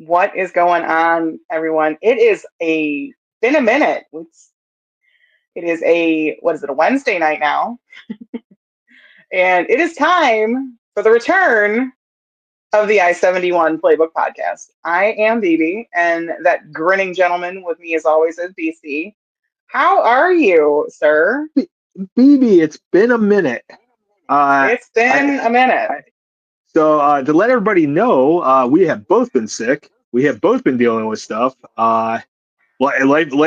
What is going on, everyone? It is been a minute. It is what is it, a Wednesday night now? And it is time for the return of the I-71 Playbook Podcast. I am BB, and that grinning gentleman with me as always is BC. How are you, sir? BB, it's been a minute. It's been a minute. So to let everybody know, we have both been sick. We have both been dealing with stuff. Life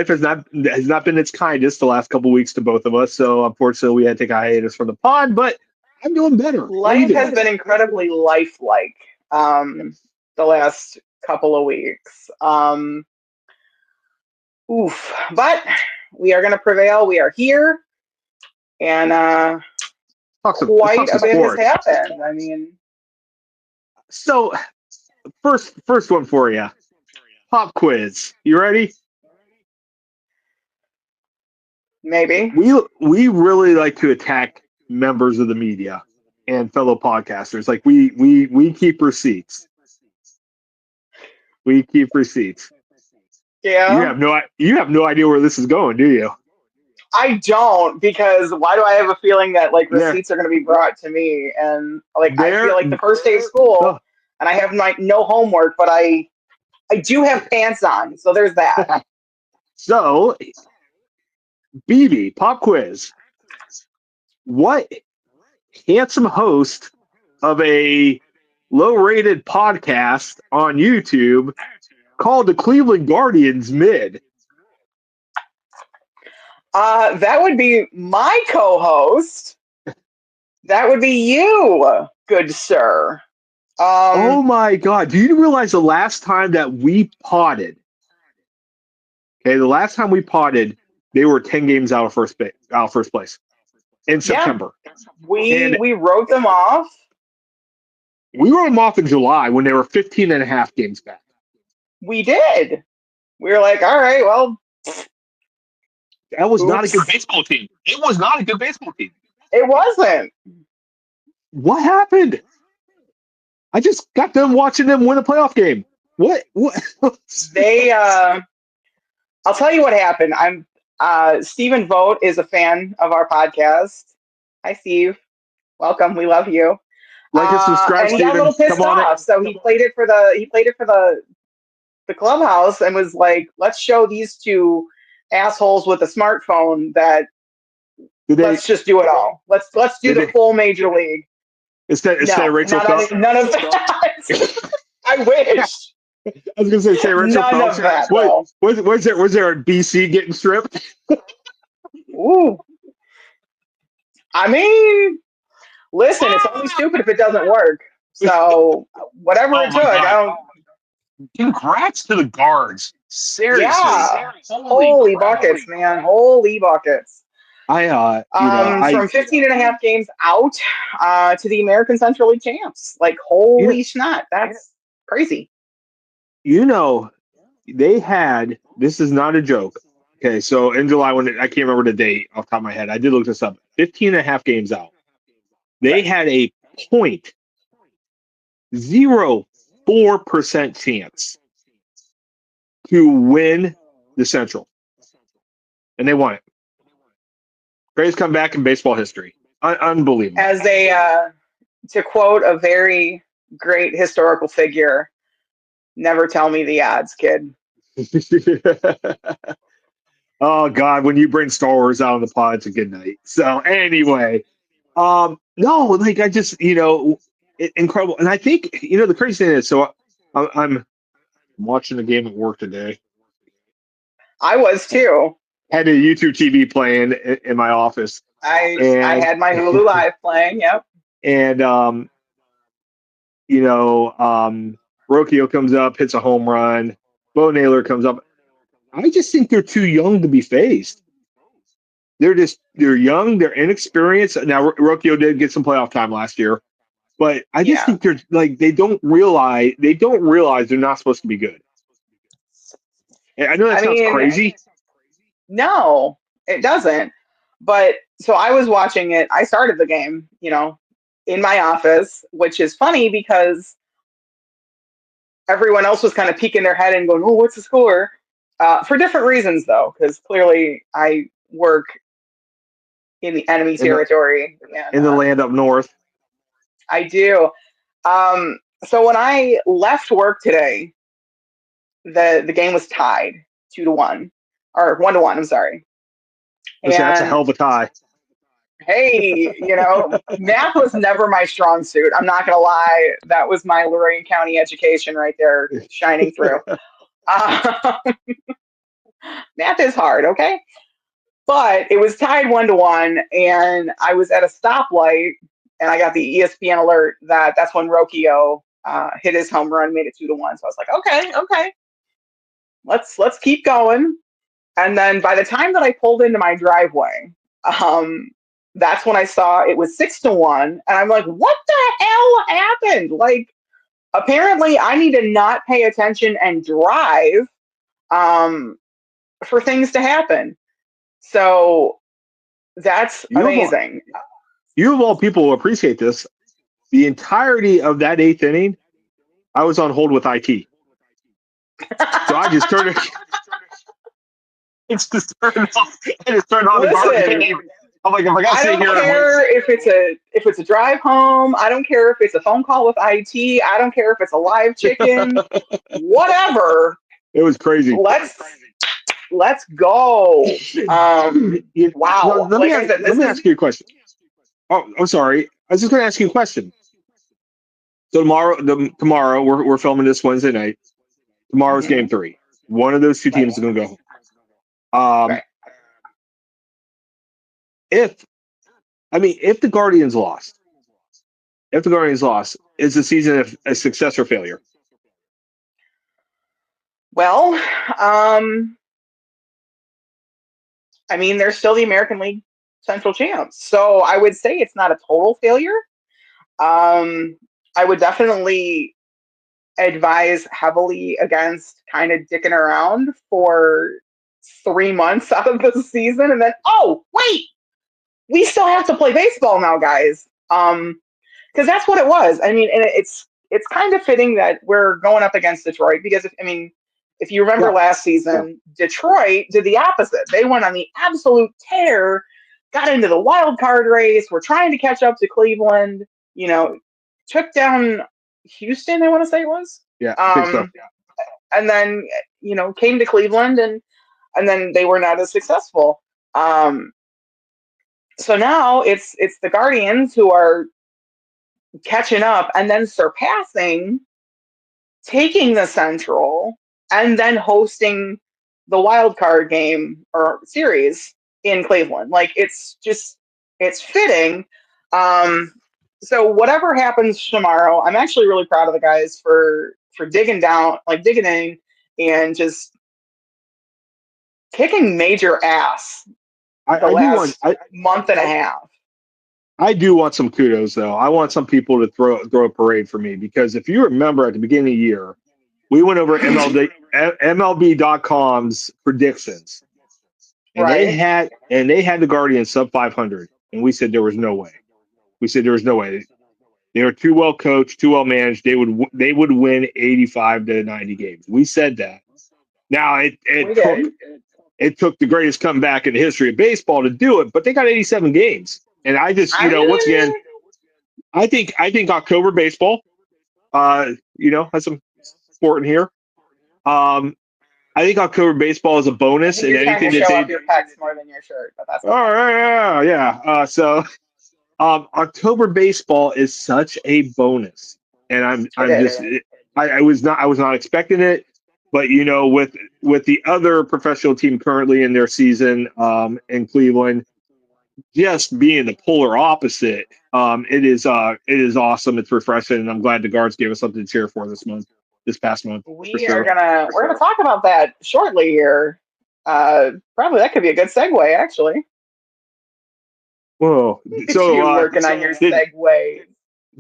has not been its kindest the last couple weeks to both of us. So unfortunately, we had to take a hiatus from the pod. But I'm doing better. Life has been incredibly lifelike the last couple of weeks. But we are going to prevail. We are here, and quite a bit has happened. I mean, so first one for you, pop quiz. You ready? Maybe. We really like to attack members of the media and fellow podcasters. Like we keep receipts. We keep receipts. Yeah. You have no idea where this is going, do you? I don't, because why do I have a feeling that receipts are going to be brought to me, and I feel like the first day of school and I have no homework, but I do have pants on, so there's that. So, BB, pop quiz. What handsome host of a low-rated podcast on YouTube called the Cleveland Guardians mid? That would be my co-host. That would be you, good sir. Oh my God. Do you realize the last time that we potted, the last time we potted, they were 10 games out of first place in September. Yeah. We wrote them off. We wrote them off in July when they were 15 and a half games back. We did. We were like, all right, well. That was not a good baseball team. It was not a good baseball team. It wasn't. What happened? I just got done watching them win a playoff game. What? They, I'll tell you what happened. Stephen Vogt is a fan of our podcast. Hi, Steve. Welcome. We love you. Like and subscribe, and he got a little pissed off, so he played it for the clubhouse and was like, let's show these two assholes with a smartphone that let's just do it all. Let's do the full major league. Instead of Rachel Phelps. None of that. I wish. I was going to say Rachel Phelps. Was there a BC getting stripped? Ooh. I mean, listen, it's only stupid if it doesn't work. So whatever it took, I don't. Congrats to the guards. Seriously. Yeah. Holy buckets, man. Holy buckets. From 15 and a half games out to the American Central League champs. Holy snot. That's crazy. They had, this is not a joke. Okay, so in July, I can't remember the date off the top of my head. I did look this up. 15 and a half games out. They had a 0.04% chance to win the Central. And they won it. Greatest comeback in baseball history. Unbelievable. As to quote a very great historical figure, never tell me the odds, kid. Oh, God, when you bring Star Wars out on the pod, it's a good night. So, anyway, I just, incredible. And I think, the crazy thing is, so I'm watching the game at work today. I was, too. Had a YouTube TV playing in my office. I had my Hulu Live playing, yep. And, Rocchio comes up, hits a home run. Bo Naylor comes up. I just think they're too young to be faced. They're young, they're inexperienced. Now, Rocchio did get some playoff time last year, but I just think they're they don't realize they're not supposed to be good. And I know that sounds crazy. No, it doesn't. But so I was watching it. I started the game, in my office, which is funny because everyone else was kind of peeking their head and going, "Oh, what's the score?" For different reasons, though, because clearly I work in the enemy in the territory, and in the land up north. I do. So when I left work today, the game was tied 2-1 or 1-1. I'm sorry. Listen, that's a And hell of a tie. hey, math was never my strong suit. I'm not gonna lie. That was my Lorain County education right there shining through. Uh, math is hard, okay? But it was tied 1-1, and I was at a stoplight, and I got the ESPN alert that that's when Rocchio hit his home run, made it 2-1. So I was like, okay, let's keep going. And then by the time that I pulled into my driveway, um, that's when I saw it was 6-1, and I'm like, what the hell happened? Like, apparently, I need to not pay attention and drive um, for things to happen. So that's You of all, amazing. you of all people will appreciate this. The entirety of that eighth inning, I was on hold with IT. So I just turned it. It's just turned off. I just turned on the garbage. Listen, I'm like, if I gotta I sit don't here and wait. care if it's a drive home. I don't care if it's a phone call with IT. I don't care if it's a live chicken. Whatever. It was crazy. Let's go. Wow. Let Like I said, me ask you a question. Oh, I'm sorry. I was just going to ask you a question. So tomorrow we're filming this Wednesday night. Tomorrow's game 3. One of those two teams is going to go home. Right. If the Guardians lost, is the season a success or failure? Well, they're still the American League Central champs, so I would say it's not a total failure. I would definitely advise heavily against kind of dicking around for 3 months out of the season and then, oh, wait, we still have to play baseball now, guys. Because that's what it was. And it's kind of fitting that we're going up against Detroit because if you remember last season, Detroit did the opposite. They went on the absolute tear, got into the wild card race. We're trying to catch up to Cleveland. Took down Houston, I want to say it was. Yeah, I think so. And then came to Cleveland and then they were not as successful. So now it's the Guardians who are catching up and then surpassing, taking the Central, and then hosting the wild card game or series in Cleveland. Like it's fitting. So whatever happens tomorrow, I'm actually really proud of the guys for digging in and just kicking major ass last month and a half. I do want some kudos, though. I want some people to throw a parade for me because if you remember at the beginning of the year, we went over MLB.com's predictions, and they had the Guardians sub 500, and we said there was no way. They were too well coached, too well managed. They would win 85 to 90 games. We said that. Now it took the greatest comeback in the history of baseball to do it, but they got 87 games. And I just, once again, I think October baseball, has some sport in here. I think October baseball is a bonus in anything that show off your pecs more than your shirt, but that's okay. Oh yeah. So October baseball is such a bonus, and I was not expecting it, but with the other professional team currently in their season in Cleveland, just being the polar opposite, it is awesome. It's refreshing, and I'm glad the Guards gave us something to cheer for this past month. We're gonna talk about that shortly here. Probably that could be a good segue, actually. Whoa! So you working on your segue.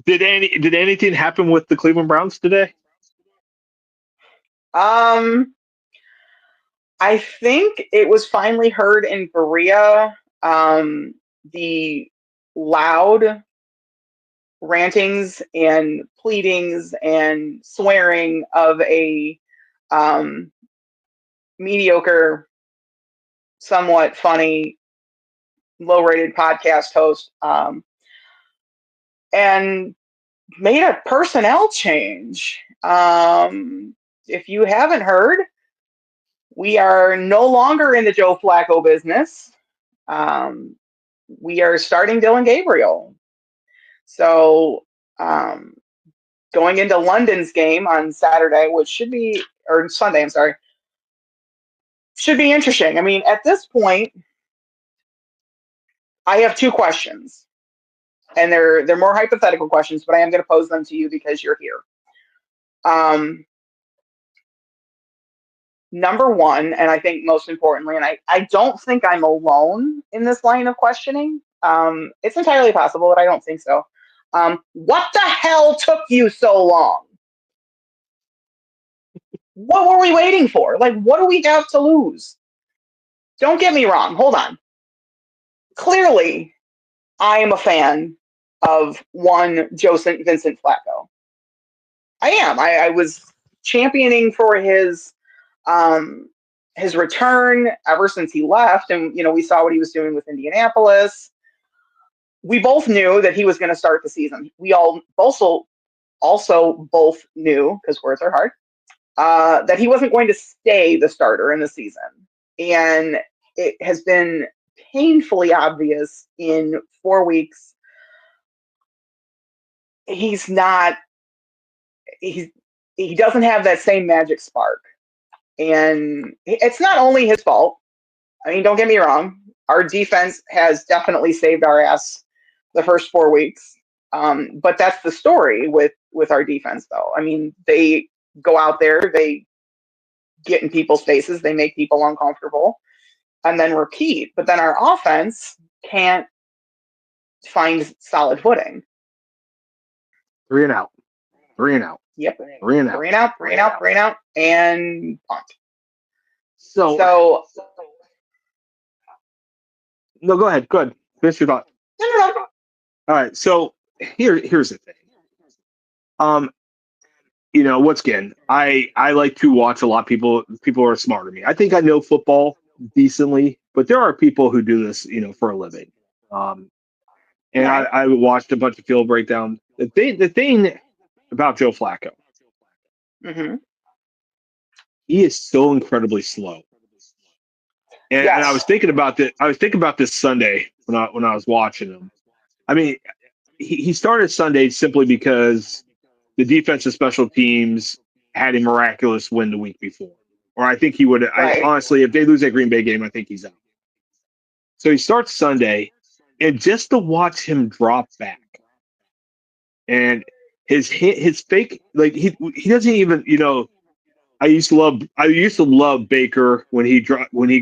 Did anything happen with the Cleveland Browns today? I think it was finally heard in Berea. The loud rantings and pleadings and swearing of a mediocre, somewhat funny, low-rated podcast host, and made a personnel change. If you haven't heard, we are no longer in the Joe Flacco business. We are starting Dillon Gabriel. So going into London's game on Saturday, which should be, or Sunday, I'm sorry, should be interesting. I mean, at this point, I have two questions, and they're more hypothetical questions, but I am going to pose them to you because you're here. Number one, and I think most importantly, and I don't think I'm alone in this line of questioning. It's entirely possible, but I don't think so. What the hell took you so long? What were we waiting for? Like, what do we have to lose? Don't get me wrong. Hold on. Clearly, I am a fan of one Vincent Flacco. I am. I was championing for his return ever since he left, and we saw what he was doing with Indianapolis. We both knew that he was going to start the season. We all also both knew, because words are hard, that he wasn't going to stay the starter in the season. And it has been painfully obvious in 4 weeks. He doesn't have that same magic spark. And it's not only his fault. I mean, don't get me wrong. Our defense has definitely saved our ass the first 4 weeks. But that's the story with our defense, though. I mean, they go out there, they get in people's faces, they make people uncomfortable, and then repeat. But then our offense can't find solid footing. 3 and out. 3 and out. Yep. 3 and out. 3 and out, and punt. So no, go ahead. Good. Finish your thought. No. All right. So here's the thing. Once again, I like to watch a lot of people. People are smarter than me. I think I know football decently, but there are people who do this, for a living. And right. I watched a bunch of field breakdown. The thing about Joe Flacco, he is so incredibly slow. And, yes. and I was thinking about this. I was thinking about this Sunday when I was watching him. I mean, he started Sunday simply because the defensive special teams had a miraculous win the week before. Or I think he would. Right. Honestly, if they lose that Green Bay game, I think he's out. So he starts Sunday, and just to watch him drop back, and his fake, like he doesn't even, I used to love Baker when he'd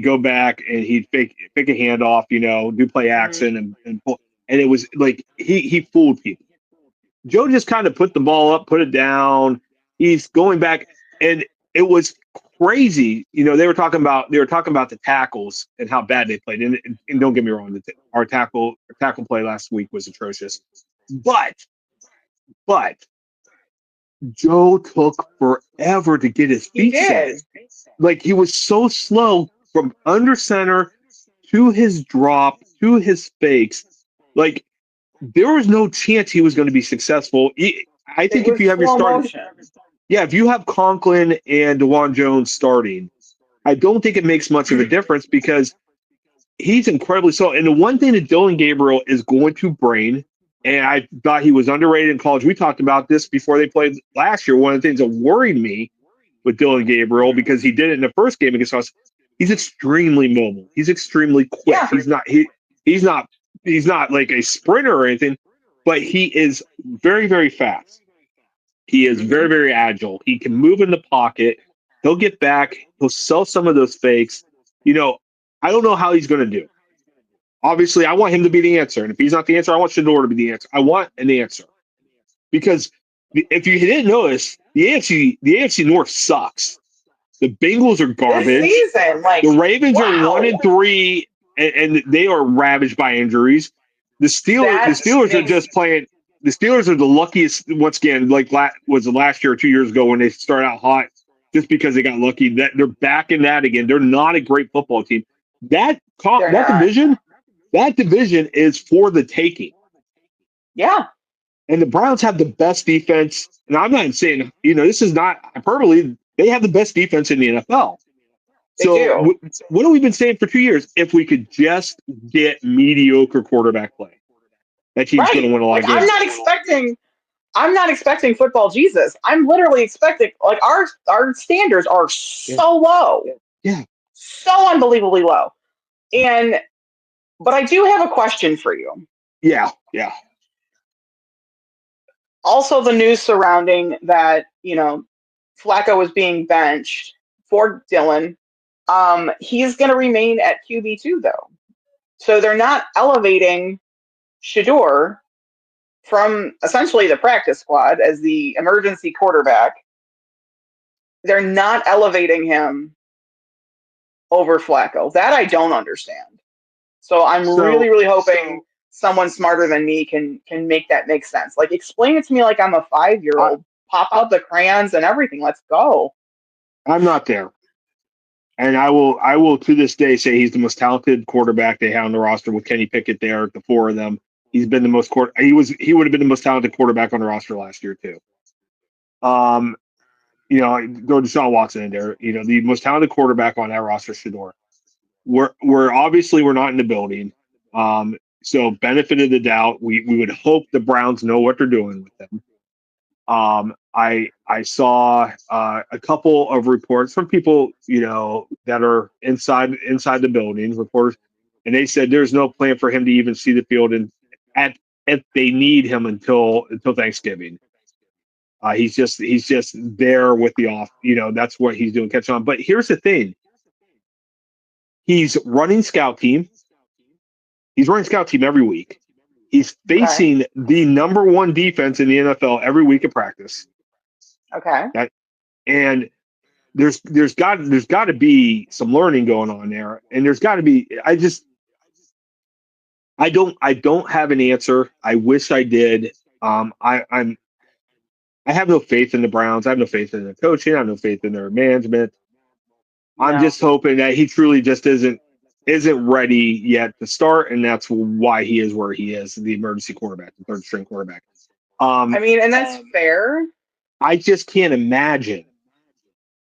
go back and he'd fake a handoff, do play action and pull, and it was like he fooled people. Joe just kind of put the ball up, put it down. He's going back, and it was crazy. They were talking about the tackles and how bad they played. And don't get me wrong, our tackle play last week was atrocious. But Joe took forever to get his feet set. Like, he was so slow from under center to his drop to his fakes. Like, there was no chance he was going to be successful. I think if you have your starting, if you have Conklin and DeJuan Jones starting, I don't think it makes much of a difference because he's incredibly slow. And the one thing that Dillon Gabriel is going to bring, and I thought he was underrated in college. We talked about this before they played last year. One of the things that worried me with Dillon Gabriel, because he did it in the first game against us, he's extremely mobile. He's extremely quick. Yeah. He's not like a sprinter or anything, but he is very, very fast. He is very, very agile. He can move in the pocket. He'll get back. He'll sell some of those fakes. I don't know how he's going to do. Obviously, I want him to be the answer. And if he's not the answer, I want Shedeur to be the answer. I want an answer. Because if you didn't notice, the AFC North sucks. The Bengals are garbage. This season, the Ravens are 1-3, and they are ravaged by injuries. The Steelers are just playing. the Steelers are the luckiest. Once again, like was the last year or 2 years ago when they started out hot, just because they got lucky. That they're back in that again. They're not a great football team. That They're not. division is for the taking. Yeah. And the Browns have the best defense. And I'm not saying, this is not hyperbole. They have the best defense in the NFL. They do. What have we been saying for 2 years? If we could just get mediocre quarterback play, that team's going to win a lot of games. I'm not expecting football Jesus. I'm literally expecting, like, our standards are so low. Yeah. So unbelievably low. But I do have a question for you. Yeah. Also, the news surrounding that, Flacco was being benched for Dylan. He's going to remain at QB2, though. So they're not elevating Shedeur from essentially the practice squad as the emergency quarterback. They're not elevating him over Flacco. That I don't understand. So I'm really, really hoping someone smarter than me can make that make sense. Like, explain it to me like I'm a 5-year-old. Pop out the crayons and everything. Let's go. I'm not there. And I will to this day say he's the most talented quarterback they have on the roster with Kenny Pickett there, the four of them. He's been the most he would have been the most talented quarterback on the roster last year too. Throw Deshaun Watson in there. The most talented quarterback on that roster, Shedeur. We're obviously not in the building. So benefit of the doubt, we would hope the Browns know what they're doing with them. I saw a couple of reports from people, that are inside the building, reporters, and they said there's no plan for him to even see the field and if they need him until Thanksgiving. He's just there with the off, that's what he's doing, catch on. But here's the thing. He's running scout team. He's running scout team every week. He's facing the number one defense in the NFL every week of practice. Okay. And there's got to be some learning going on there, and there's got to be. I don't have an answer. I wish I did. I have no faith in the Browns. I have no faith in their coaching. I have no faith in their management. No. I'm just hoping that he truly just isn't ready yet to start, and that's why he is where he is, the emergency quarterback, the third string quarterback. And that's fair. I just can't imagine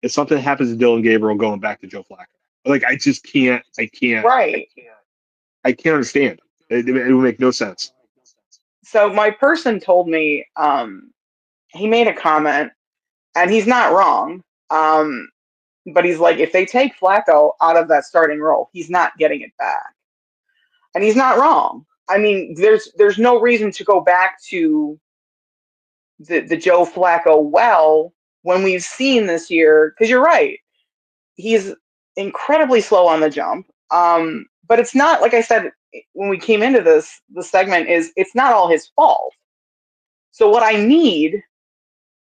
if something happens to Dylan Gabriel going back to Joe Flacco. Like, I just can't. I can't. Right. I can't understand. It would make no sense. So my person told me, he made a comment, and he's not wrong. But he's like, if they take Flacco out of that starting role, he's not getting it back. And he's not wrong. I mean, there's no reason to go back to the Joe Flacco when we've seen this year, because you're right. He's incredibly slow on the jump. But it's not, like I said, when we came into the segment, it's not all his fault. So what I need,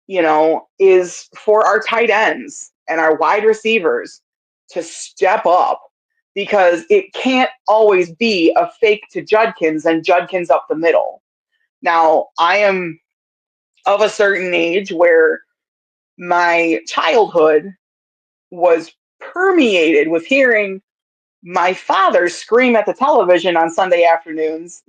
is for our tight ends and our wide receivers to step up, because it can't always be a fake to Judkins and Judkins up the middle. Now, I am of a certain age where my childhood was permeated with hearing my father scream at the television on Sunday afternoons,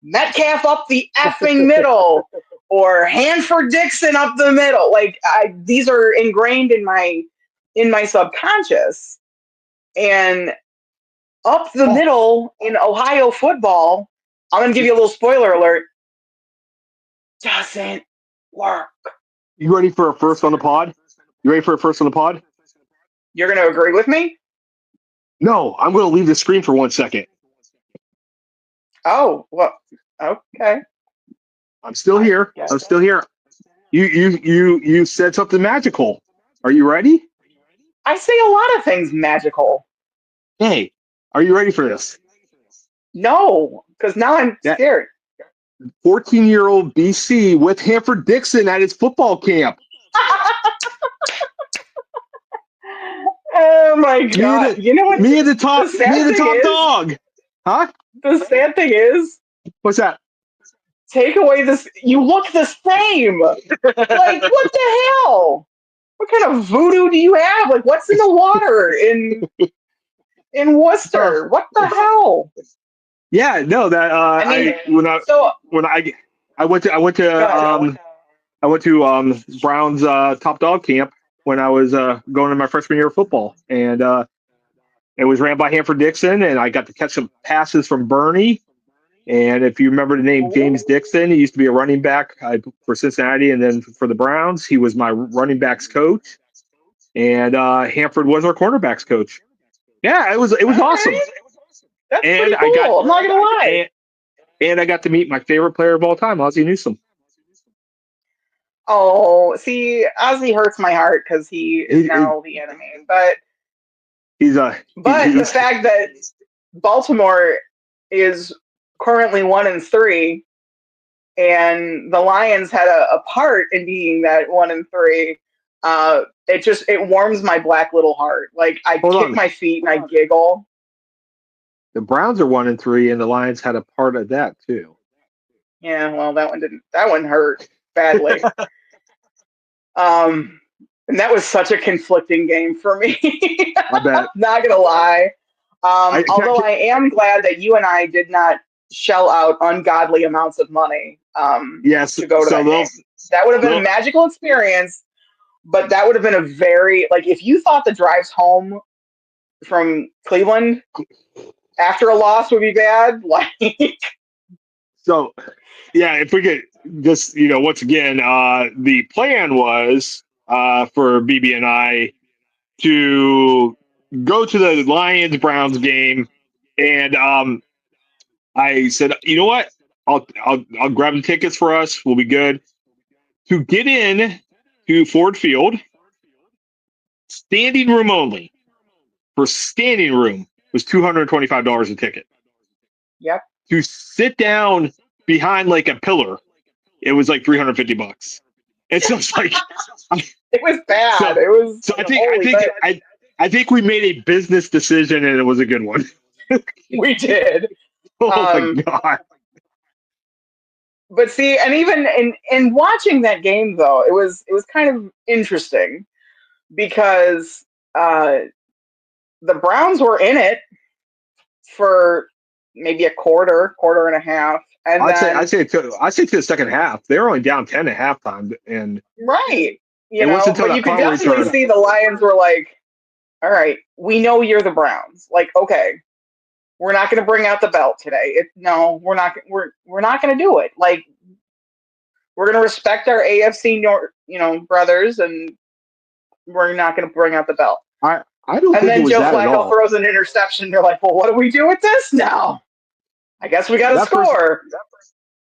Metcalf up the effing middle, or Hanford Dixon up the middle. Like, these are ingrained in my subconscious. And up the middle in Ohio football, I'm going to give you a little spoiler alert, doesn't work. You ready for a first on the pod? You're going to agree with me? No, I'm going to leave the screen for 1 second. Oh, well, okay. I'm still here. You said something magical. Are you ready? I say a lot of things magical. Hey, are you ready for this? No, because now I'm scared. 14-year-old BC with Hanford Dixon at his football camp. Oh my God! You know what? Me and the top dog. Huh? The sad thing is, what's that? take away this. You look the same. Like, what the hell? What kind of voodoo do you have? Like, what's in the water in Worcester? What the hell? Yeah, no, that I mean, I when I went to Brown's top dog camp when I was going to my freshman year of football, and it was ran by Hanford Dixon, and I got to catch some passes from Bernie. And if you remember the name James Dixon, he used to be a running back for Cincinnati, and then for the Browns, he was my running backs coach, and Hanford was our cornerbacks coach. Yeah, it was awesome. That's pretty cool. I'm not gonna lie. And I got to meet my favorite player of all time, Ozzie Newsome. Oh, see, Ozzie hurts my heart because he is now the enemy. But the fact that Baltimore is currently 1-3, and the Lions had a part in being that 1-3. It warms my black little heart. Like, I kick my feet and I giggle. The Browns are 1-3, and the Lions had a part of that too. Yeah, well, that one hurt badly. And that was such a conflicting game for me. I bet. Not gonna lie. Although I am glad that you and I did not shell out ungodly amounts of money. Yes, to go to that game. That would have been a magical experience. But that would have been a very, like, if you thought the drives home from Cleveland after a loss would be bad, like. So, yeah, if we could just, once again, the plan was for BB and I to go to the Lions-Browns game, and I said, you know what? I'll grab the tickets for us. We'll be good. To get in to Ford Field, standing room only. For standing room was $225 a ticket. Yep. To sit down behind like a pillar, it was like $350. And so it's like it was bad. So I think we made a business decision, and it was a good one. We did. Oh my God. But see, and even in watching that game, though, it was kind of interesting because the Browns were in it for maybe a quarter and a half, and I'd say to the second half. They were only down 10 at halftime, and right, but you could definitely see the Lions were like, "All right, we know you're the Browns. Like, okay, we're not going to bring out the belt today. We're not. We're not going to do it. Like, we're going to respect our AFC brothers, and we're not going to bring out the belt." I don't. And think then it was Joe that Flacco throws an interception. They're like, "Well, what do we do with this now? I guess we got to score."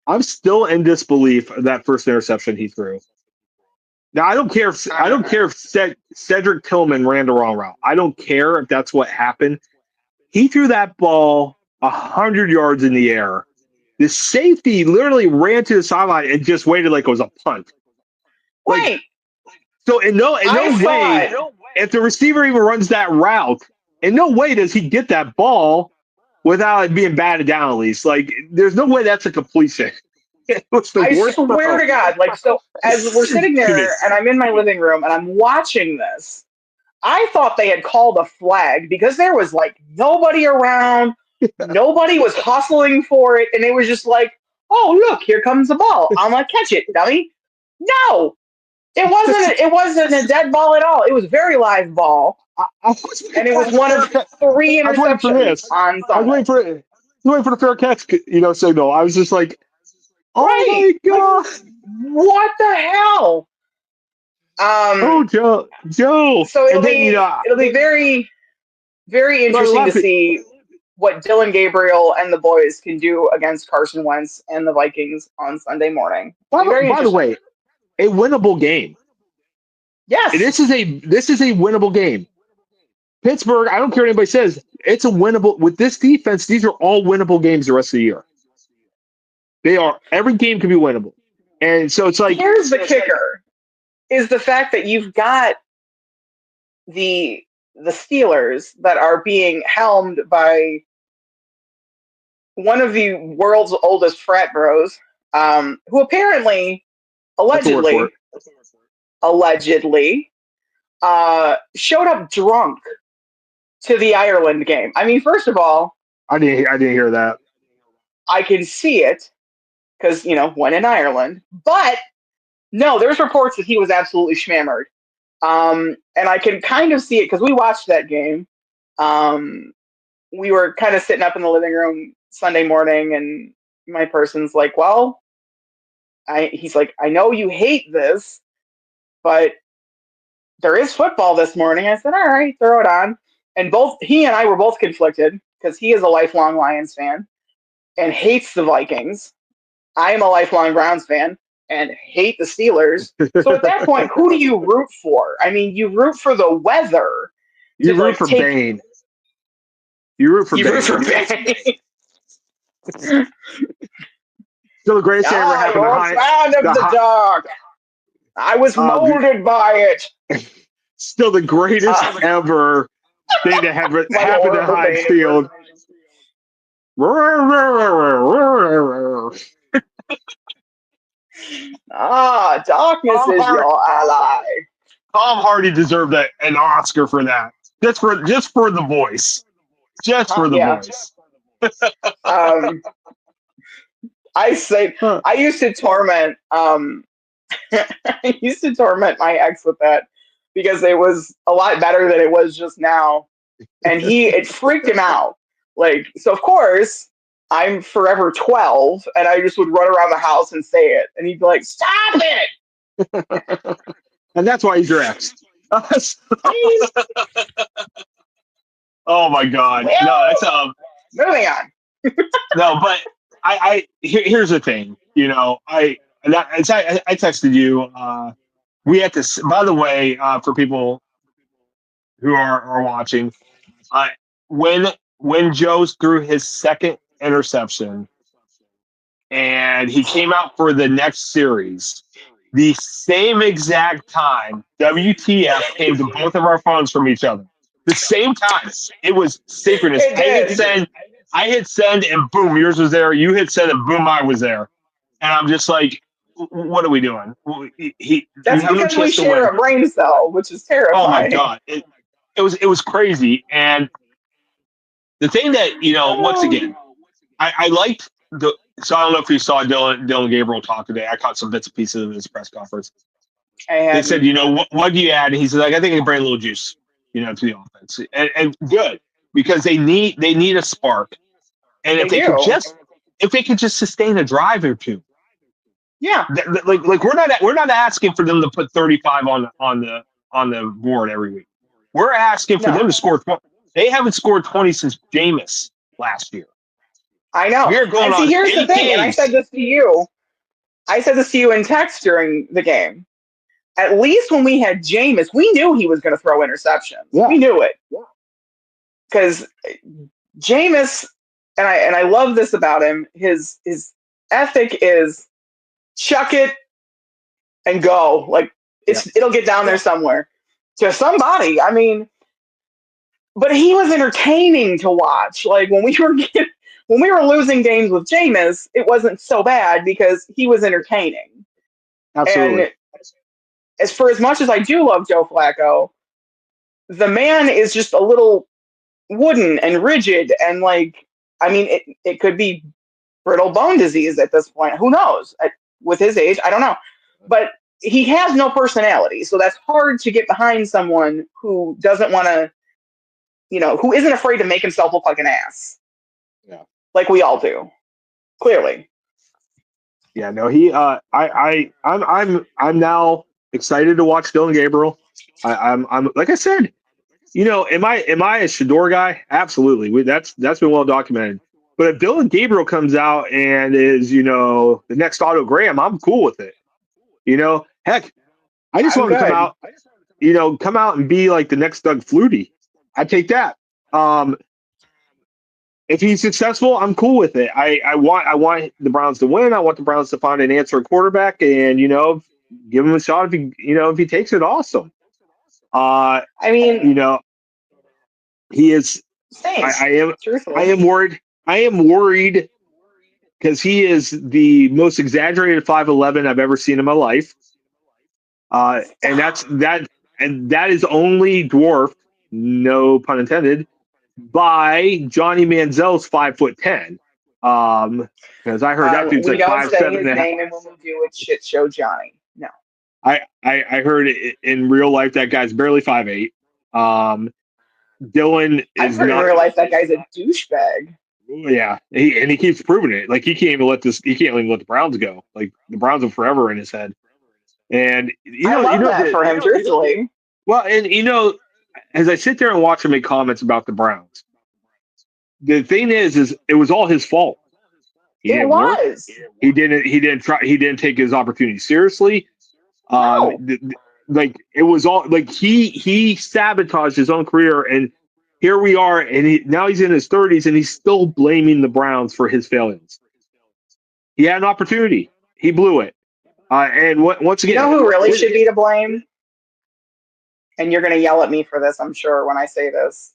I'm still in disbelief of that first interception he threw. Now I don't care if Cedric Tillman ran the wrong route. I don't care if that's what happened. He threw that ball 100 yards in the air. The safety literally ran to the sideline and just waited like it was a punt. Wait. So in no way, if the receiver even runs that route, in no way does he get that ball without it being batted down at least. Like, there's no way that's a completion. I swear to God. Like, so as we're sitting there and I'm in my living room and I'm watching this, I thought they had called a flag because there was like nobody around. Nobody was hustling for it. And it was just like, oh, look, here comes the ball. I'm like, catch it, dummy. No, it wasn't a dead ball at all. It was a very live ball. And it was one of 3 interceptions on Sunday. I was waiting for the fair catch, signal. I was just like, oh my God. What the hell? Joe. So it'll be very, very interesting to see what Dylan Gabriel and the boys can do against Carson Wentz and the Vikings on Sunday morning. By the way, a winnable game. Yes. This is a winnable game. Pittsburgh, I don't care what anybody says, it's a winnable. With this defense, these are all winnable games the rest of the year. They are. Every game can be winnable. And so it's like. Here's the kicker, is the fact that you've got the Steelers that are being helmed by one of the world's oldest frat bros who apparently, That's a word for allegedly, showed up drunk to the Ireland game. I mean, first of all, I didn't hear that. I can see it because, when in Ireland. But no, there's reports that he was absolutely schmammered. And I can kind of see it because we watched that game. We were kind of sitting up in the living room Sunday morning, and my person's like, well, he's like, I know you hate this, but there is football this morning. I said, all right, throw it on. And both he and I were both conflicted because he is a lifelong Lions fan and hates the Vikings. I am a lifelong Browns fan and hate the Steelers. So at that point, who do you root for? I mean, you root for the weather. You root for Bane. You root for Bane. Still the greatest thing ever happened. Fan of the dark. I was molded by it. Still the greatest ever thing to have happened at Heinz Field. Darkness is your ally. Tom Hardy deserved an Oscar for that. Just for the voice. Just for the voice. I used to torment my ex with that because it was a lot better than it was just now. And it freaked him out. So of course, I'm forever 12, and I just would run around the house and say it. And he'd be like, stop it! And that's why he's your ex. Oh my God. Well, no, that's moving on. No, but here's the thing. I texted you. We had to. By the way, for people who are watching, when Joe threw his second interception, and he came out for the next series, the same exact time, WTF came to both of our phones from each other. The same time. It was synchronous. I hit send, and boom, yours was there. You hit send, and boom, I was there. And I'm just like, what are we doing? That's because we share a brain cell, which is terrifying. Oh my God. It was crazy. And the thing that, once again, I liked so I don't know if you saw Dylan Gabriel talk today. I caught some bits and pieces of his press conference. They said, what do you add? And he said, I think I can bring a little juice, to the offense. And good, because they need a spark. And if they could just sustain a drive or two. Yeah. Like we're not asking for them to put 35 on the board every week. We're asking for them to score 20. They haven't scored 20 since Jameis last year. I know. We're going on here's the thing, and I said this to you. I said this to you in text during the game. At least when we had Jameis, we knew he was going to throw interceptions. Yeah. We knew it. Because Jameis, and I love this about him, his ethic is chuck it and go. It'll get down there somewhere to somebody. I mean, but he was entertaining to watch. When we were losing games with Jameis, it wasn't so bad because he was entertaining. Absolutely. And as much as I do love Joe Flacco, the man is just a little wooden and rigid, and it could be brittle bone disease at this point. Who knows? With his age, I don't know. But he has no personality, so that's hard to get behind someone who doesn't want to, who isn't afraid to make himself look like an ass. Yeah. Like we all do. Clearly. Yeah, no, I'm now excited to watch Dylan Gabriel. I'm like I said, am I a Shador guy? Absolutely. That's been well documented. But if Dylan Gabriel comes out and is, the next Otto Graham, I'm cool with it. Heck, I just want him to come out and be like the next Doug Flutie. I take that. If he's successful, I'm cool with it. I want the Browns to win. I want the Browns to find an answering quarterback, and give him a shot. If he takes it, awesome. He is. Thanks. I am worried. I am worried because he is the most exaggerated 5'11" I've ever seen in my life. And that is only dwarfed, no pun intended, by Johnny Manziel's 5'10". Because I heard that dude's we like don't say 5'7" his and a half. name, and when we do, it's shit show Johnny. No, I heard it in real life that guy's barely 5'8". Dylan I've is heard in not. real life that guy's a douchebag. Yeah, he keeps proving it. Like he can't even let the Browns go. Like the Browns are forever in his head. And I love that for him, truthfully. Well, and as I sit there and watch him make comments about the Browns, the thing is it was all his fault. He didn't work. He didn't take his opportunity seriously. No. Like it was all like he sabotaged his own career, and here we are, and now he's in his 30s, and he's still blaming the Browns for his failures. He had an opportunity, he blew it, and once again, you know who really should be to blame? And you're going to yell at me for this, I'm sure, when I say this.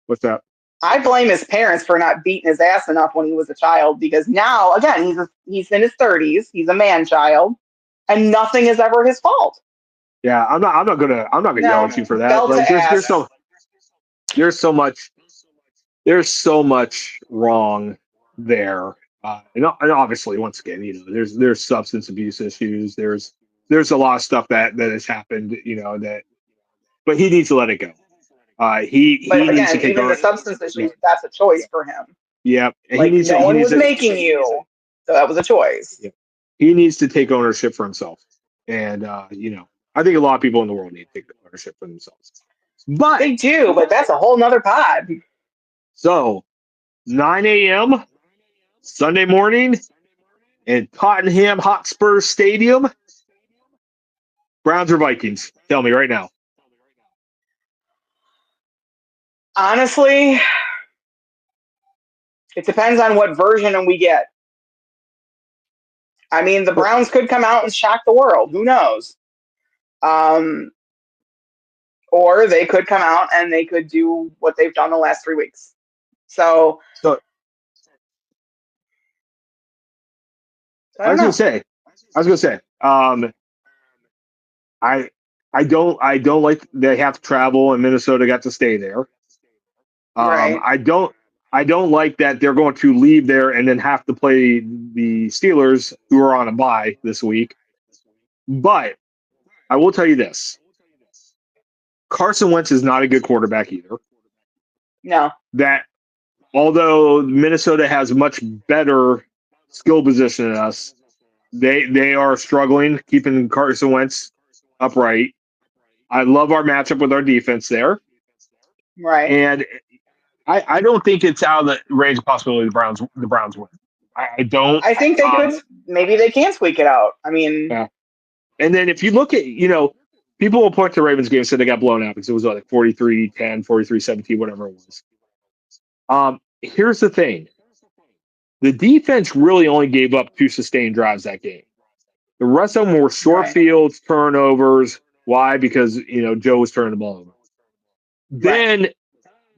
What's that? I blame his parents for not beating his ass enough when he was a child, because now, again, he's in his 30s, he's a man child, and nothing is ever his fault. Yeah, I'm not gonna yell at you for that. Like there's so much wrong there, and obviously, once again, there's substance abuse issues. There's a lot of stuff that has happened, but he needs to let it go. He needs to take even the substance issues, that's a choice for him. Yeah, like no one was making you, so that was a choice. Yeah. He needs to take ownership for himself, and I think a lot of people in the world need to take ownership for themselves. But they do, but that's a whole nother pod. So, 9 a.m. Sunday morning in Tottenham Hotspur Stadium. Browns or Vikings? Tell me right now. Honestly, it depends on what version we get. I mean, the Browns could come out and shock the world. Who knows? Or they could come out and they could do what they've done the last 3 weeks. So I was gonna say, I don't like they have to travel and Minnesota got to stay there. Right. I don't like that they're going to leave there and then have to play the Steelers, who are on a bye this week. But I will tell you this: Carson Wentz is not a good quarterback either. No. That although Minnesota has much better skill position than us, they are struggling keeping Carson Wentz upright. I love our matchup with our defense there. Right. And I don't think it's out of the range of possibility the Browns win. I don't. I think they could. Maybe they can squeak it out. I mean. Yeah. And then if you look at, people will point to Ravens game and say they got blown out because it was like 43-10, 43-17, whatever it was. Here's the thing. The defense really only gave up 2 sustained drives that game. The rest of them were short fields, turnovers. Why? Because, Joe was turning the ball over. Then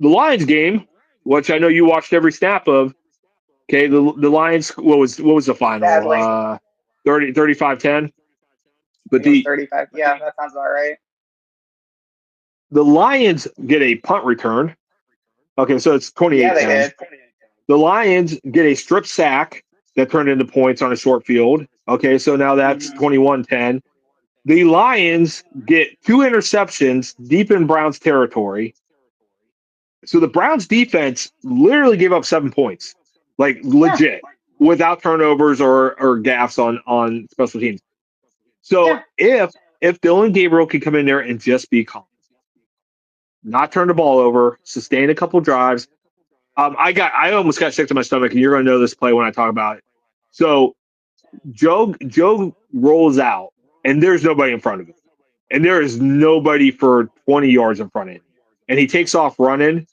the Lions game, which I know you watched every snap of, okay, the Lions, what was the final? 35-10? But 35, yeah, that sounds about right. The Lions get a punt return. Okay, so it's 28-10. Yeah, they did. The Lions get a strip sack that turned into points on a short field. Okay, so now that's 21-10. The Lions get 2 interceptions deep in Browns territory. So the Browns defense literally gave up 7 points, like legit, without turnovers or gaffes on special teams. So if Dylan Gabriel can come in there and just be calm, not turn the ball over, sustain a couple drives. I almost got sick to my stomach, and you're going to know this play when I talk about it. So Joe rolls out, and there's nobody in front of him. And there is nobody for 20 yards in front of him. And he takes off running,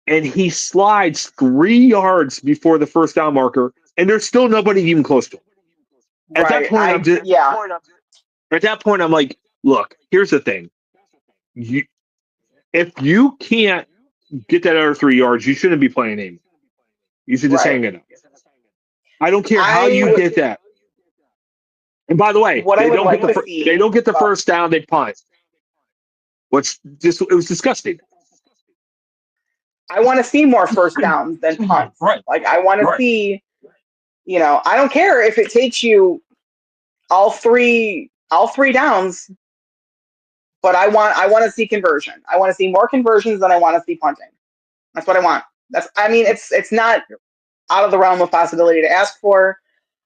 and he slides 3 yards before the first down marker, and there's still nobody even close to him. At that point, I'm like, look, here's the thing. If you can't get that other 3 yards, you shouldn't be playing anymore. You should just hang it up. I don't care how you get that. And by the way, what I would like to see, they don't get the first down, they punt. It was disgusting. I want to see more first downs than punts. Right. Like I want to see, I don't care if it takes you all three downs, but I want to see conversion. I want to see more conversions than I want to see punting. That's what I want. It's not out of the realm of possibility to ask for.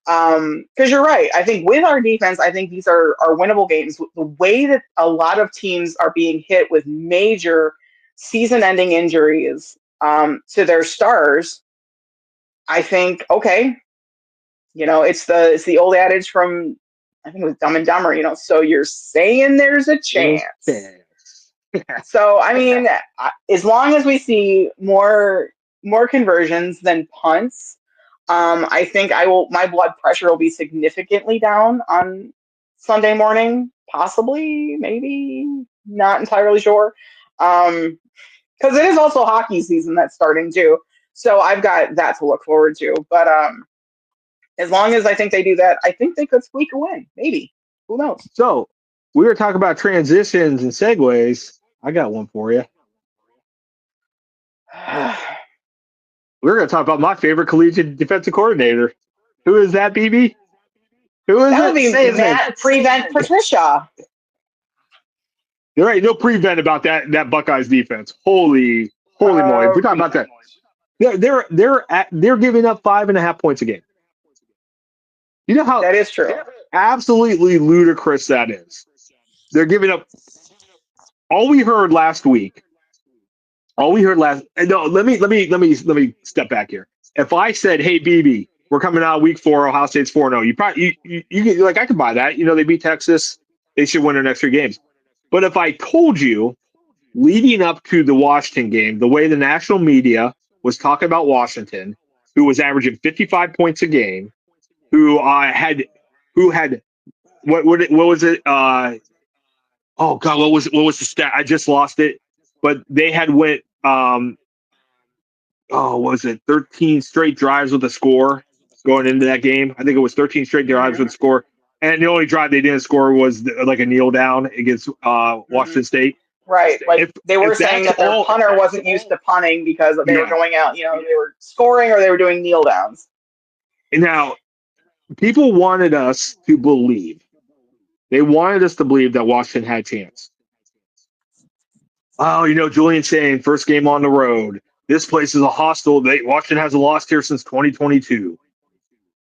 Because you're right. I think with our defense, I think these are winnable games. The way that a lot of teams are being hit with major season-ending injuries to their stars, I think, okay, it's the old adage from, I think it was Dumb and Dumber, so you're saying there's a chance. So, as long as we see more conversions than punts, I think my blood pressure will be significantly down on Sunday morning, possibly, maybe, not entirely sure. Because it is also hockey season that's starting too. So I've got that to look forward to. But as long as I think they do that, I think they could squeak a win. Maybe. Who knows? So we were talking about transitions and segues. I got one for you. We're going to talk about my favorite collegiate defensive coordinator. Who is that, BB? Who is that it? would be Matt Prevent Patricia. There ain't no prevent about that Buckeyes defense. Holy moly! We're talking about that. They're giving up 5.5 points a game. You know how that is true. Absolutely ludicrous that is. They're giving up. All we heard last. No, let me step back here. If I said, "Hey, BB, we're coming out of week 4, Ohio State's 4-0," you probably you like I could buy that. They beat Texas. They should win their next 3 games. But if I told you, leading up to the Washington game, the way the national media was talking about Washington, who was averaging 55 points a game, who had what was it? Oh God, what was the stat? I just lost it. But they had went what was it? 13 straight drives with a score going into that game. I think it was 13 straight drives with a score. And the only drive they didn't score was like a kneel down against Washington State. Right. Like they were saying that their punter wasn't used to punting because they were going out, they were scoring or they were doing kneel downs. Now, people wanted us to believe. They wanted us to believe that Washington had a chance. Oh, Julian saying first game on the road. This place is a hostile. Washington hasn't lost here since 2022.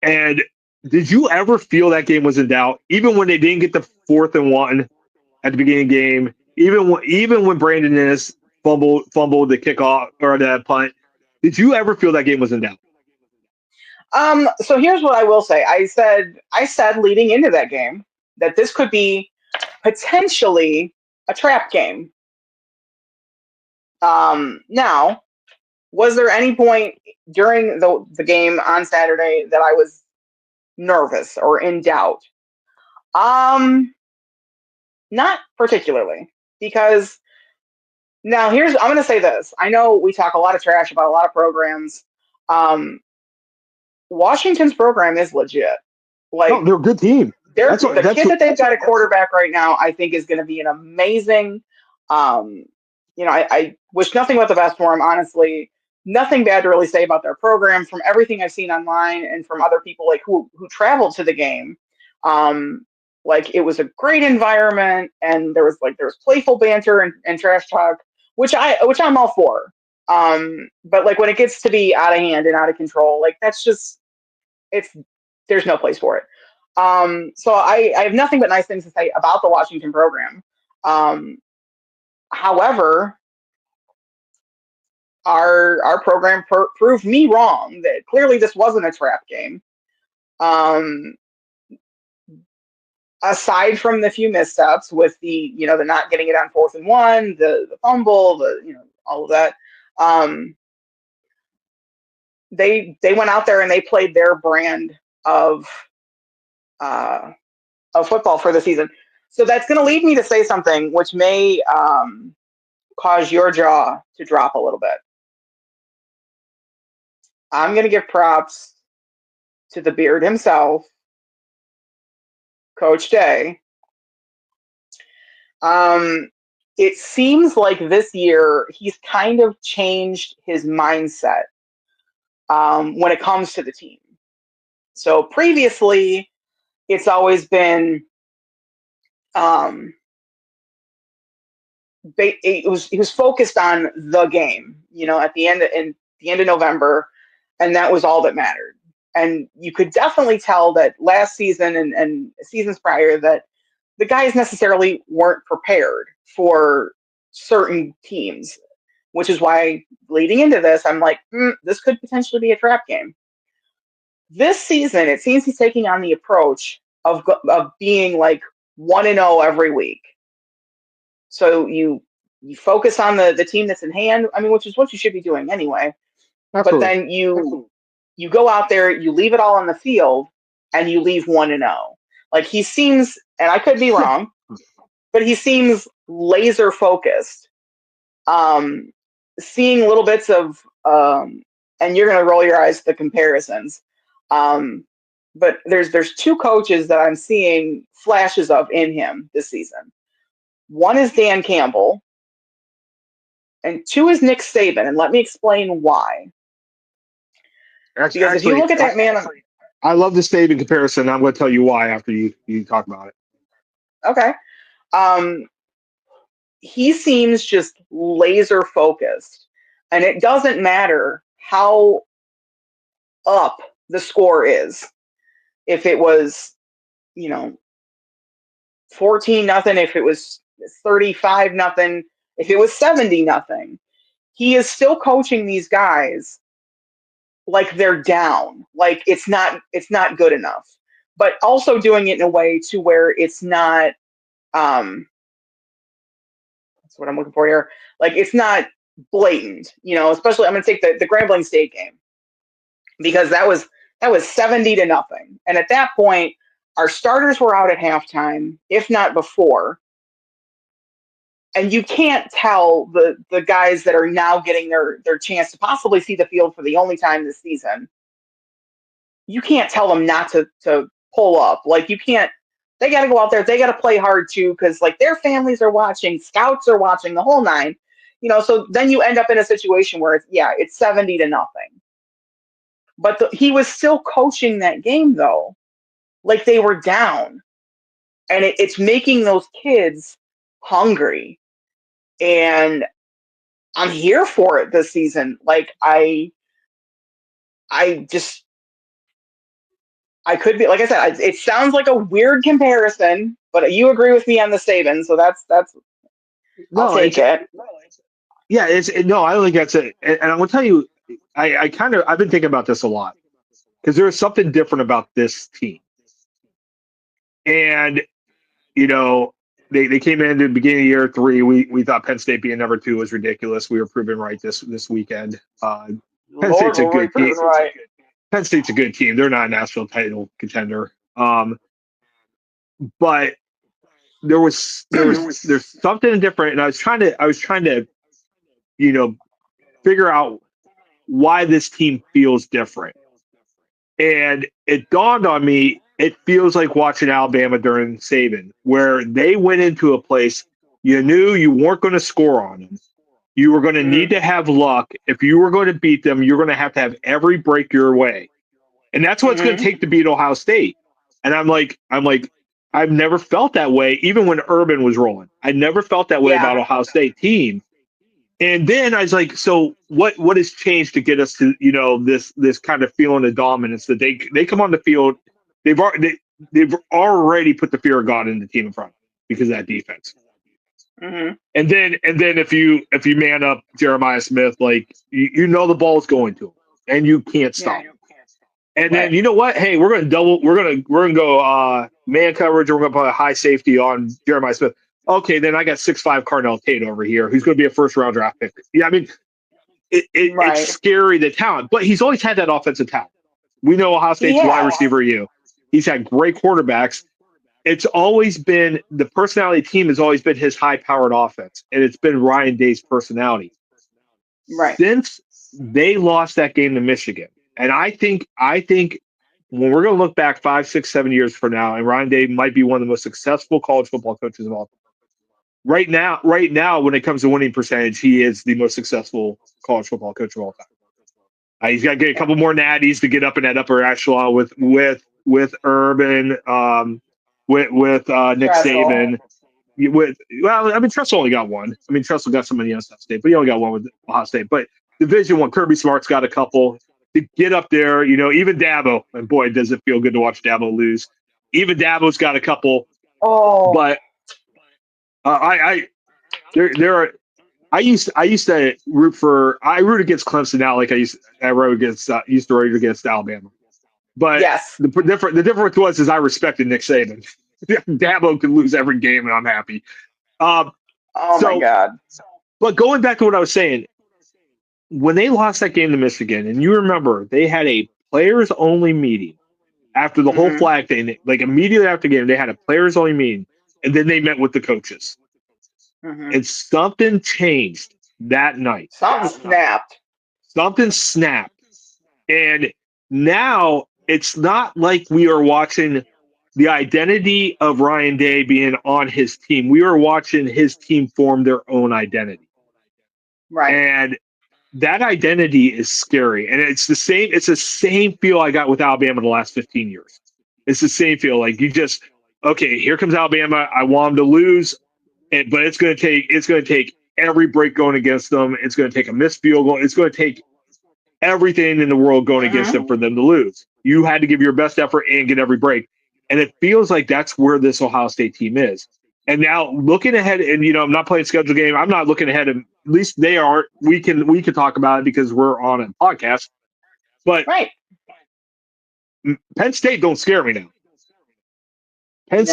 And did you ever feel that game was in doubt? Even when they didn't get the 4th and 1 at the beginning of the game, even when Brandon Inniss fumbled the kickoff or the punt, did you ever feel that game was in doubt? So here's what I will say. I said leading into that game that this could be potentially a trap game. Now, was there any point during the game on Saturday that I was nervous or in doubt? Not particularly, because now I'm going to say this. I know we talk a lot of trash about a lot of programs. Washington's program is legit. Like, they're a good team. The kid that they've got a quarterback right now, I think, is going to be an amazing. I wish nothing but the best for him. Honestly, nothing bad to really say about their program. From everything I've seen online and from other people who traveled to the game, it was a great environment, and there was playful banter and trash talk, which I'm all for. But when it gets to be out of hand and out of control, that's just there's no place for it. So I have nothing but nice things to say about the Washington program. However, our program proved me wrong that clearly this wasn't a trap game. Aside from the few missteps with the not getting it on 4th and 1, the fumble, all of that, they went out there and they played their brand of football for the season. So that's going to lead me to say something which may cause your jaw to drop a little bit. I'm going to give props to the beard himself, Coach Day. It seems like this year he's kind of changed his mindset when it comes to the team. So previously, it's always been he was focused on the game, at the end of November, and that was all that mattered. And you could definitely tell that last season and seasons prior that the guys necessarily weren't prepared for certain teams, which is why leading into this, I'm like, this could potentially be a trap game. This season, it seems he's taking on the approach of being like 1-0 every week. So you focus on the team that's in hand, which is what you should be doing anyway. Absolutely. But then you go out there, you leave it all on the field, and you leave 1-0. Like he seems, and I could be wrong, but he seems laser focused. Seeing little bits of, and you're gonna roll your eyes at the comparisons. But there's two coaches that I'm seeing flashes of in him this season. One is Dan Campbell, and two is Nick Saban, and let me explain why. Because if you look at that man, I love the Saban comparison. I'm going to tell you why after you talk about it. Okay. He seems just laser focused, and it doesn't matter how up the score is. If it was, 14-0, if it was 35-0, if it was 70-0, he is still coaching these guys like they're down, like it's not good enough, but also doing it in a way to where it's not that's what I'm looking for here, like it's not blatant, especially I'm going to take the Grambling State game, because that was 70-0, and at that point our starters were out at halftime, if not before. And you can't tell the guys that are now getting their chance to possibly see the field for the only time this season, you can't tell them not to pull up. Like you can't, they got to go out there. They got to play hard too, because like their families are watching, scouts are watching, the whole nine. So then you end up in a situation where it's 70-0. But he was still coaching that game though, like they were down, and it's making those kids hungry. And I'm here for it this season. Like I could be, like I said, it sounds like a weird comparison, but you agree with me on the Saban, so that's I'll take it. Yeah, I don't think that's it. And I'm gonna tell you, I've been thinking about this a lot, because there is something different about this team. And they came in at the beginning of year 3. We thought Penn State being number 2 was ridiculous. We were proven right this weekend. Penn State's a good team. Right. Penn State's a good team. They're not a national title contender. But there's something different, and I was trying to figure out why this team feels different. And it dawned on me, it feels like watching Alabama during Saban, where they went into a place you knew you weren't going to score on them. You were going to need to have luck. If you were going to beat them, you're going to have every break your way. And that's what it's going to take to beat Ohio State. And I'm like, I've never felt that way, even when Urban was rolling. I never felt that way about Ohio State team. And then I was like, so what has changed to get us to, this kind of feeling of dominance that they come on the field, they've already put the fear of God in the team in front because of that defense. Mm-hmm. And then if you man up Jeremiah Smith, like the ball's going to him and you can't stop him. And then you know what? Hey, we're gonna go man coverage, or we're gonna put a high safety on Jeremiah Smith. Okay, then I got 6'5" Carnell Tate over here, who's going to be a first-round draft pick. Yeah, it's scary, the talent, but he's always had that offensive talent. We know Ohio State's wide receiver U. He's had great quarterbacks. It's always been the personality team has always been his high-powered offense, and it's been Ryan Day's personality. Right. Since they lost that game to Michigan, and I think when we're going to look back 5, 6, 7 years from now, and Ryan Day might be one of the most successful college football coaches of all time. Right now, when it comes to winning percentage, he is the most successful college football coach of all time. He's got to get a couple more natties to get up in that upper echelon with Urban, with Nick Saban. Tressel only got one. Tressel got somebody else at State, but he only got one with Ohio State. But Division One, Kirby Smart's got a couple to get up there. Even Dabo, and boy, does it feel good to watch Dabo lose. Even Dabo's got a couple. Oh, but I used to root for. I root against Clemson now, like I used to root against Alabama. But yes. the difference was I respected Nick Saban. Dabo could lose every game, and I'm happy. My God! But going back to what I was saying, when they lost that game to Michigan, and you remember they had a players-only meeting after the whole flag thing, like immediately after the game, they had a players-only meeting, and then they met with the coaches. And something changed that night. Something snapped. And now it's not like we are watching the identity of Ryan Day being on his team. We are watching his team form their own identity. Right. And that identity is scary. And it's the same feel I got with Alabama the last 15 years. It's the same feel. Like okay, here comes Alabama. I want them to lose. But it's going to take every break going against them. It's going to take a missed field goal. It's going to take everything in the world going against them for them to lose. You had to give your best effort and get every break. And it feels like that's where this Ohio State team is. And now looking ahead, and I'm not playing schedule game. I'm not looking ahead. At least they are. We can talk about it because we're on a podcast. But right. Penn State don't scare me now. Penn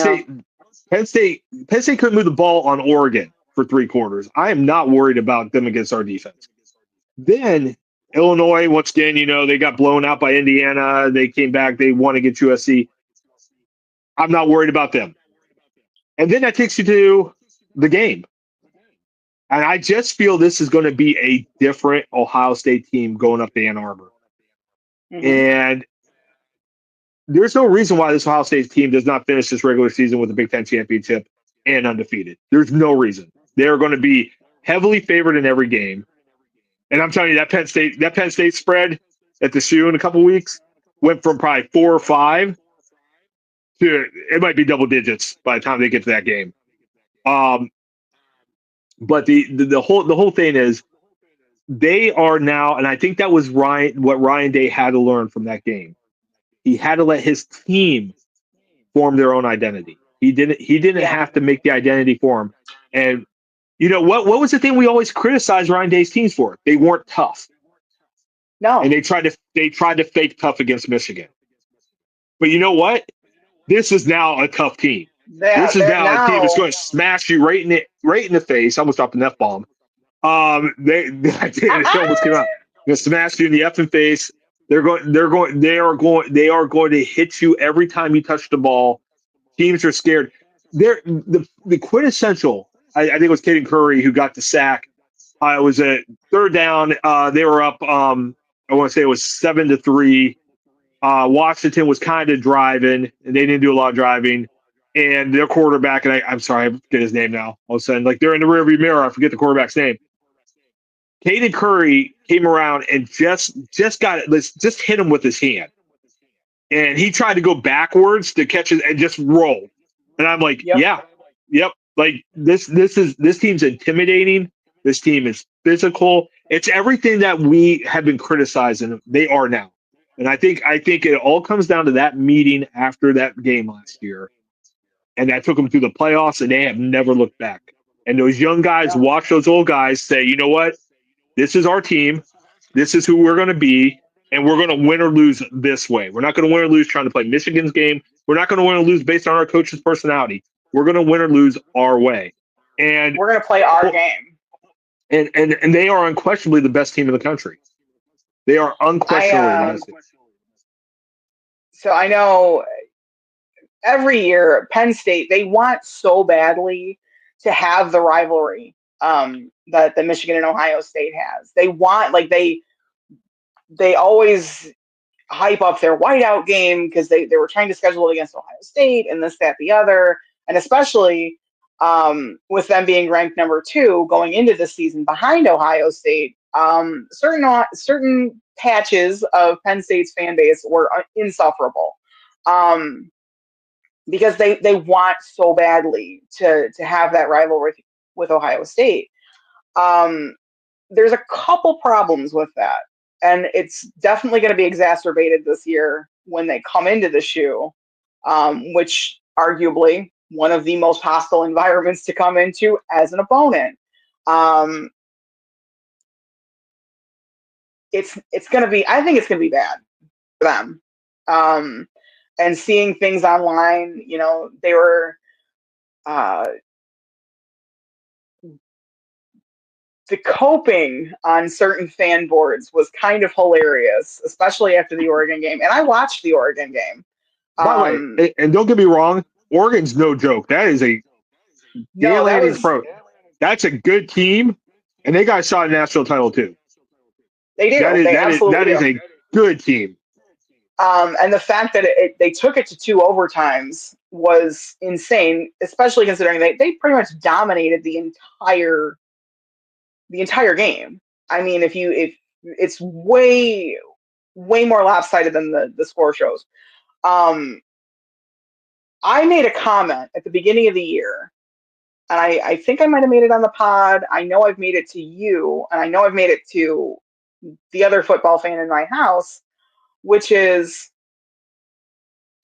State couldn't move the ball on Oregon for 3 quarters. I am not worried about them against our defense. Then Illinois, once again, they got blown out by Indiana. They came back. They won against USC. I'm not worried about them. And then that takes you to the game. And I just feel this is going to be a different Ohio State team going up to Ann Arbor. And there's no reason why this Ohio State team does not finish this regular season with a Big Ten championship and undefeated. There's no reason. They're going to be heavily favored in every game. And I'm telling you, that Penn State spread at the shoe in a couple weeks went from probably 4 or 5 to it might be double digits by the time they get to that game. But the whole thing is they are now, and I think that was what Ryan Day had to learn from that game. He had to let his team form their own identity. He didn't have to make the identity for him. And what was the thing we always criticized Ryan Day's teams for? They weren't tough. No. And they tried to fake tough against Michigan. But you know what? This is now a tough team. This is now a team that's going to smash you right in the face. I almost dropped an F-bomb. They almost came out. They're going to smash you in the effing face. They are going to hit you every time you touch the ball. Teams are scared. They're the quintessential. I think it was Caden Curry who got the sack. It was a 3rd down. They were up. I want to say it was 7-3. Washington was kind of driving, and they didn't do a lot of driving. And their quarterback, and I'm sorry, I forget his name now. All of a sudden, like they're in the rearview mirror. I forget the quarterback's name. Caden Curry came around and just hit him with his hand. And he tried to go backwards to catch it and just roll. And I'm like, yep. Like this team's intimidating. This team is physical. It's everything that we have been criticizing. They are now. And I think it all comes down to that meeting after that game last year. And that took them through the playoffs, and they have never looked back. And those young guys watch those old guys say, you know what? This is our team. This is who we're going to be, and we're going to win or lose this way. We're not going to win or lose trying to play Michigan's game. We're not going to win or lose based on our coach's personality. We're going to win or lose our way. And we're going to play our game. And they are unquestionably the best team in the country. They are unquestionably the best team. So I know every year Penn State, they want so badly to have the rivalry that the Michigan and Ohio State has. They want, like they always hype up their whiteout game because they were trying to schedule it against Ohio State and this, that, the other. And especially with them being ranked number 2 going into the season behind Ohio State, certain patches of Penn State's fan base were insufferable because they want so badly to have that rivalry with Ohio State. There's a couple problems with that, and it's definitely going to be exacerbated this year when they come into the shoe, which arguably one of the most hostile environments to come into as an opponent. It's going to be, I think it's going to be bad for them. And seeing things online, they were the coping on certain fan boards was kind of hilarious, especially after the Oregon game. And I watched the Oregon game. By the way, and don't get me wrong, Oregon's no joke. That is a that's a good team, and they got a shot at national title too. They do. That is a good team. And the fact that they took it to 2 overtimes was insane, especially considering they pretty much dominated the entire game. I mean, if it's way more lopsided than the score shows. I made a comment at the beginning of the year, and I think I might have made it on the pod. I know I've made it to you, and I know I've made it to the other football fan in my house, which is,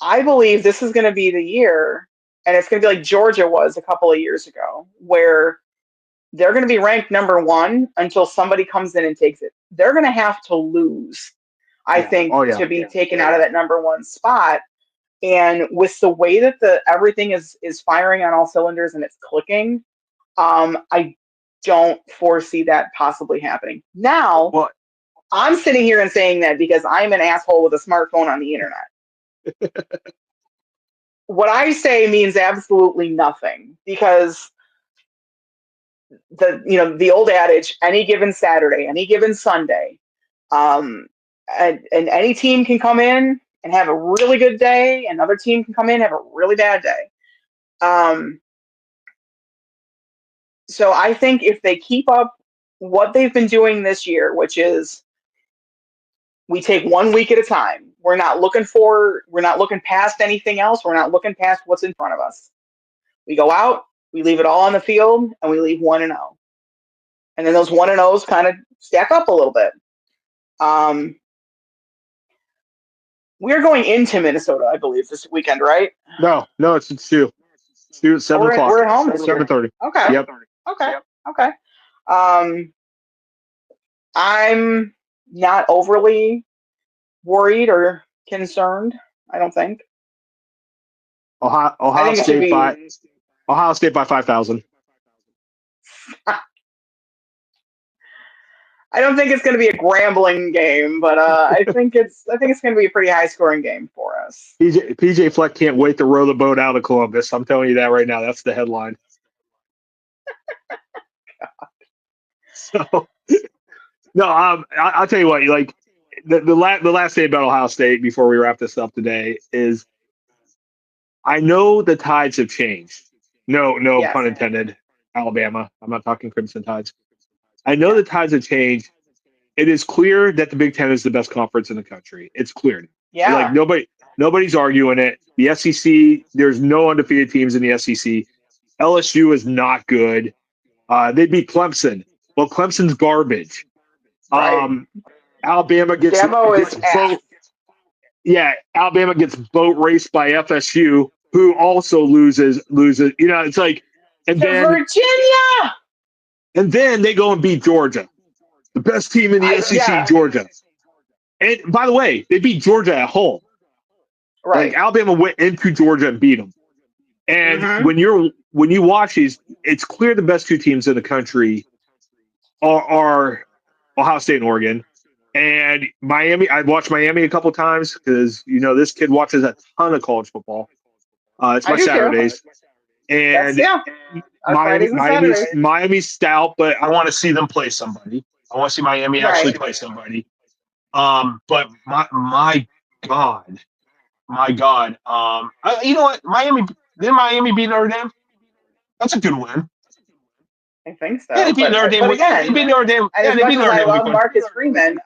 I believe this is going to be the year, and it's going to be like Georgia was a couple of years ago, where they're going to be ranked number 1 until somebody comes in and takes it. They're going to have to lose, I think, to be taken out of that number 1 spot. And with the way that everything is firing on all cylinders and it's clicking, I don't foresee that possibly happening. Now, I'm sitting here and saying that because I'm an asshole with a smartphone on the internet. What I say means absolutely nothing, because the old adage, any given Saturday, any given Sunday, and any team can come in and have a really good day. Another team can come in and have a really bad day. So I think if they keep up what they've been doing this year, which is we take 1 week at a time. We're not looking past anything else. We're not looking past what's in front of us. We go out, we leave it all on the field, and we leave 1-0. And then those 1-0s kind of stack up a little bit. We're going into Minnesota, I believe, this weekend, right? No, it's 2. It's 2 at 7 o'clock. We're at home. 7:30. Okay. Yep. Okay. I'm not overly worried or concerned, I don't think. Ohio State by 5,000. I don't think it's going to be a grambling game, but I think it's going to be a pretty high scoring game for us. PJ Fleck can't wait to row the boat out of Columbus. I'm telling you that right now. That's the headline. So, no, I'll tell you what. Like the last thing about Ohio State before we wrap this up today is, I know the tides have changed. No yes. Pun intended. Alabama. I'm not talking Crimson Tides. I know the tides have changed. It is clear that the Big Ten is the best conference in the country. It's clear. Yeah. Like nobody's arguing it. The SEC, there's no undefeated teams in the SEC. LSU is not good. They beat Clemson. Well, Clemson's garbage. Right. Alabama gets boat. Yeah, Alabama gets boat raced by FSU, who also loses. It's like, and then Virginia. And then they go and beat Georgia, the best team in the SEC, yeah. Georgia. And by the way, they beat Georgia at home. Right. Like Alabama went into Georgia and beat them. And when you watch these, it's clear the best 2 teams in the country are Ohio State and Oregon. And Miami, I've watched Miami a couple of times because, this kid watches a ton of college football. It's my Saturdays. Too. And Miami's stout, but I want to see them play somebody. I want to see Miami actually play somebody. But my God, my God. You know what? Miami beat Notre Dame? That's a good win. I think Yeah, they so. beat Notre Dame. But They beat again, Notre Dame. and Yeah, as they much beat as Notre I Dame week love one. Marcus Freeman,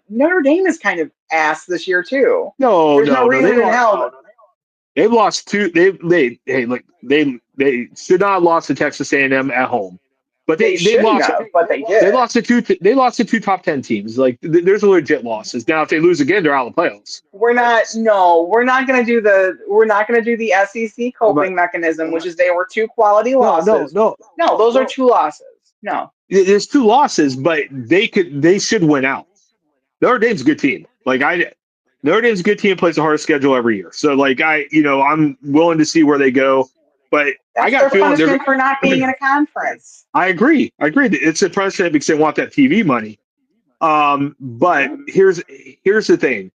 Notre Dame is kind of ass this year too. No, There's no, no no. reason in hell. They've lost two. They should not have lost to Texas A&M at home, but They they shouldn't lost. have, but they They did. lost to two. They lost to two top 10 teams. Like there's legit losses. Now if they lose again, they're out of the playoffs. We're not going to do the SEC coping mechanism, which is they were two quality losses. No. Those are two losses. No. There's two losses, but they should win out. Notre Dame's a good team. Notre Dame's a good team, plays the hardest schedule every year. So I'm willing to see where they go. But That's I got their a feeling punishment for not being in a conference. I agree. It's a punishment because they want that TV money. But here's the thing.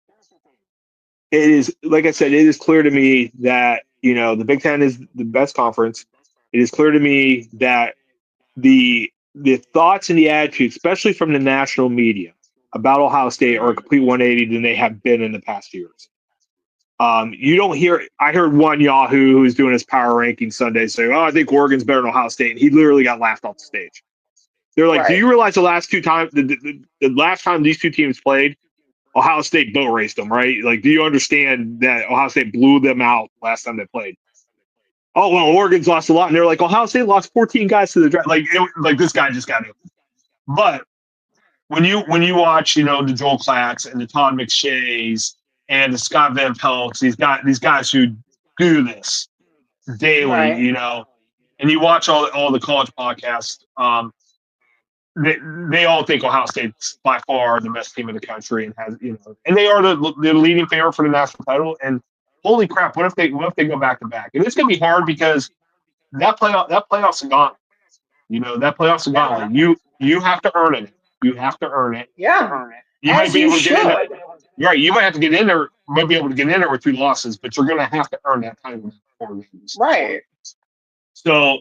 It is, like I said, it is clear to me that the Big Ten is the best conference. It is clear to me that the thoughts and the attitude, especially from the national media about Ohio State, are a complete 180 than they have been in the past years. You don't hear. I heard one Yahoo who's doing his power ranking Sunday say, "Oh, I think Oregon's better than Ohio State," and he literally got laughed off the stage. They're like, "Do you realize the last time these two teams played, Ohio State boat raced them, right? Like, do you understand that Ohio State blew them out last time they played?" Oh, well, Oregon's lost a lot, and they're like, Ohio State lost 14 guys to the draft. Like this guy just got it. But when you watch, the Joel Klacks and the Todd McShays and the Scott Van Pelts, these guys who do this daily, Right. and you watch all the college podcasts, they all think Ohio State's by far the best team in the country and has, and they are the leading favorite for the national title. And holy crap, what if they go back to back? And it's gonna be hard because that playoff's a gauntlet. That playoff's a gauntlet. You have to earn it. You have to earn it. Yeah. You might be able to get in there. Right. You might have to get in there. Might be able to get in there with 2 losses, but you're going to have to earn that title. Right. So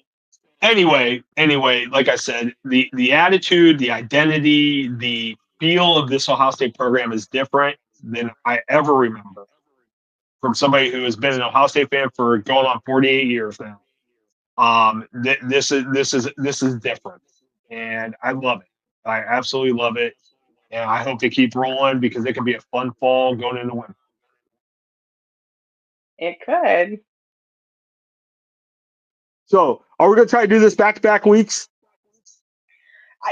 anyway, like I said, the attitude, the identity, the feel of this Ohio State program is different than I ever remember from somebody who has been an Ohio State fan for going on 48 years now. This is different, and I love it. I absolutely love it, and I hope they keep rolling because it can be a fun fall going into winter. It could. So, are we going to try to do this back-to-back weeks?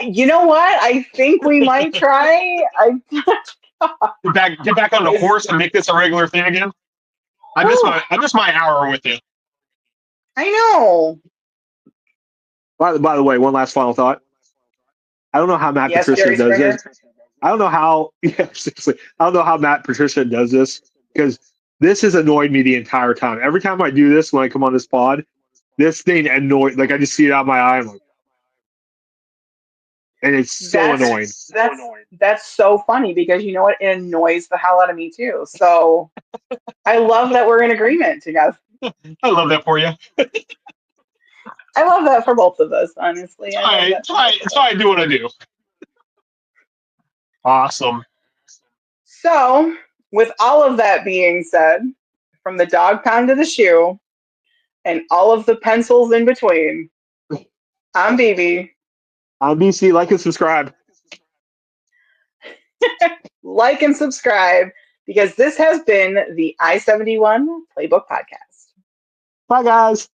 You know what? I think we might try. Get back on the horse and make this a regular thing again. I miss my hour with you. I know. By the way, one last final thought. I don't know how Matt Patricia does this. I don't know how. Yeah, seriously, I don't know how Matt Patricia does this because this has annoyed me the entire time. Every time I do this, when I come on this pod, this thing annoys. Like I just see it out of my eye, and it's so annoying. That's so funny because you know what? It annoys the hell out of me too. So I love that we're in agreement together. I love that for you. I love that for both of us, honestly. That's why I do what I do. Awesome. So, with all of that being said, from the dog pound to the shoe, and all of the pencils in between, I'm BB. I'm BC. Like and subscribe. Like and subscribe because this has been the I-71 Playbook Podcast. Bye, guys.